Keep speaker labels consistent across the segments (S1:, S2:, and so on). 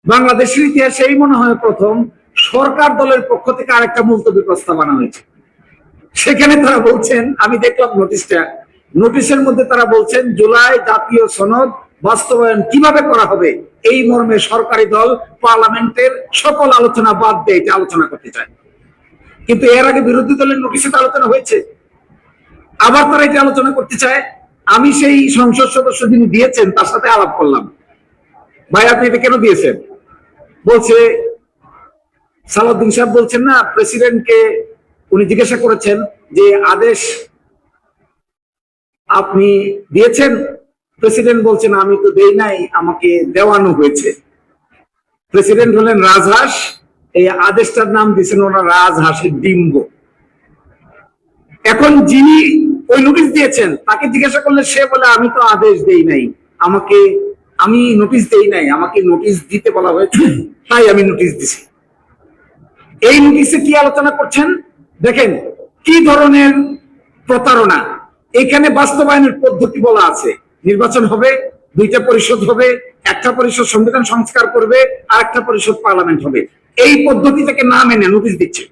S1: বাংলাদেশের ইতিহাসে এই মনে হয় প্রথম সরকার দলের পক্ষ থেকে আরেকটা মুলতবি প্রস্তাব আনা হয়েছে। সেখানে তারা বলছেন, আমি দেখলাম নোটিশের মধ্যে তারা বলছেন জুলাই জাতীয় সনদ বাস্তবায়ন কিভাবে করা হবে এই মর্মে সরকারি দল পার্লামেন্টের সকল আলোচনা বাদ দিয়ে এটা আলোচনা করতে চায়। কিন্তু এর আগে বিরোধী দলের নোটিশে তো আলোচনা হয়েছে, আবার তারা এটা আলোচনা করতে চায়। আমি সেই সংসদ সদস্য যিনি দিয়েছেন তার সাথে আলাপ করলাম, ভাই আপনি এটা কেন দিয়েছেন? বলছে সালাউদ্দিন সাহেব বলছেন না, প্রেসিডেন্টকে উনি জিজ্ঞাসা করেছেন যে আদেশ আপনি দিয়েছেন, প্রেসিডেন্ট বলছেন আমি তো দেই নাই, আমাকে দেওয়ানো হয়েছে। প্রেসিডেন্ট হলেন রাজহাঁস, এই আদেশটার নাম দিয়েছেন ওনারা রাজহাঁসের ডিম্ব। এখন যিনি ওই নোটিশ দিয়েছেন তাকে জিজ্ঞাসা করলে সে বলে আমি তো আদেশ দেই নাই, আমি নোটিশ দেই নাই, আমাকে নোটিশ দিতে বলা হয়েছে, তাই আমি নোটিশ দিছি। এই নোটিশে কি আলোচনা করছেন দেখেন, কি ধরনের প্রতারণা। এখানে বাস্তবায়নের পদ্ধতি বলা আছে, নির্বাচন হবে, দুইটা পরিষদ হবে, একটা পরিষদ সংবিধান সংস্কার করবে, আর একটা পরিষদ পার্লামেন্ট হবে। এই পদ্ধতি থেকে না মেনে নোটিশ দিচ্ছে,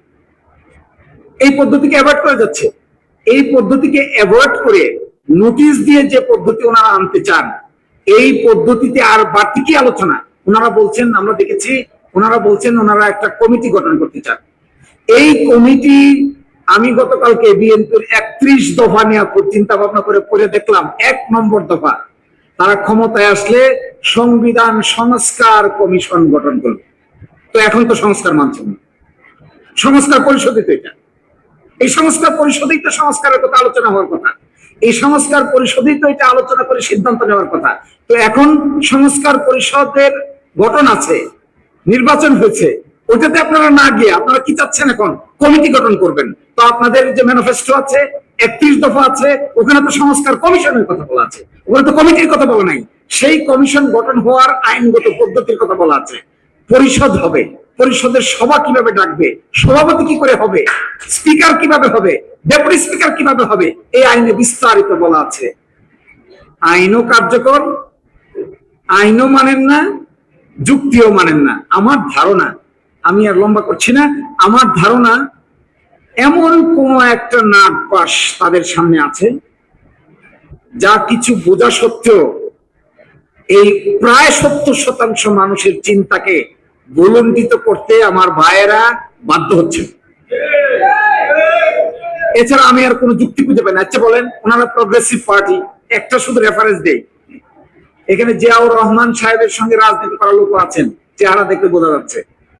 S1: এই পদ্ধতিকে অ্যাভয়েড করে যাচ্ছে। এই পদ্ধতিকে অ্যাভয়েড করে নোটিশ দিয়ে যে পদ্ধতি ওনারা আনতে চান, এই পদ্ধতিতে আর বাড়তি কি আলোচনা। ওনারা বলছেন, আমরা দেখেছি ওনারা বলছেন ওনারা একটা কমিটি গঠন করতে চান। এই কমিটি আমি গতকালকে বিএনপির 31 দফা নিয়ে চিন্তা ভাবনা করে পড়ে দেখলাম, 1 নম্বর দফা তারা ক্ষমতায় আসলে সংবিধান সংস্কার কমিশন গঠন করবে। তো এখন তো সংস্কার মানছে না, সংস্কার পরিষদই তো এটা, এই সংস্কার পরিষদেই তো সংস্কারের কথা আলোচনা হওয়ার কথা, এই সংস্কার পরিষদেই তো এটা আলোচনা করে সিদ্ধান্ত নেওয়ার কথা। তো এখন সংস্কার পরিষদের গঠন আছে, নির্বাচন হয়েছে, ওটাতে আপনারা না গিয়ে আপনারা কি চাচ্ছেন? এখন কমিটি গঠন করবেন। তো আপনাদের যে ম্যানিফেস্টো আছে 31 দফা আছে, ওখানে তো সংস্কার কমিশনের কথা বলা আছে, ওখানে তো কমিটির কথা বলা নাই। সেই কমিশন গঠন হওয়ার আইনগত পদ্ধতির কথা বলা আছে। পরিষদ হবে, পরিষদের সভা কিভাবে ডাকবে, সভাপতি কি করে হবে, স্পিকার কিভাবে হবে, ডেপুটি স্পিকার কিভাবে হবে, এই আইনে বিস্তারিত বলা আছে। আইনও কার্যকর, আইনও মানেন না, যুক্তিও মানেন না। আমার ধারণা, আমি আর লম্বা করছি না, আমার ধারণা এমন কোন একটা নাগ পাশ তাদের সামনে আছে যা কিছু বোঝা সত্ত্বেও এই প্রায় 70% মানুষের চিন্তাকে ভুলণ্ডিত করতে আমার ভাইয়েরা বাধ্য হচ্ছে। এছাড়া আমি আর কোনো যুক্তি খুঁজে পাই না। আচ্ছা বলেন, ওনারা প্রগ্রেসিভ পার্টি, একটা শুধু রেফারেন্স দেই, এখানে জিয়াউর রহমান সাহেবের সঙ্গে রাজনীতি করার লোক আছেন, চেহারা দেখলে বোঝা যাচ্ছে।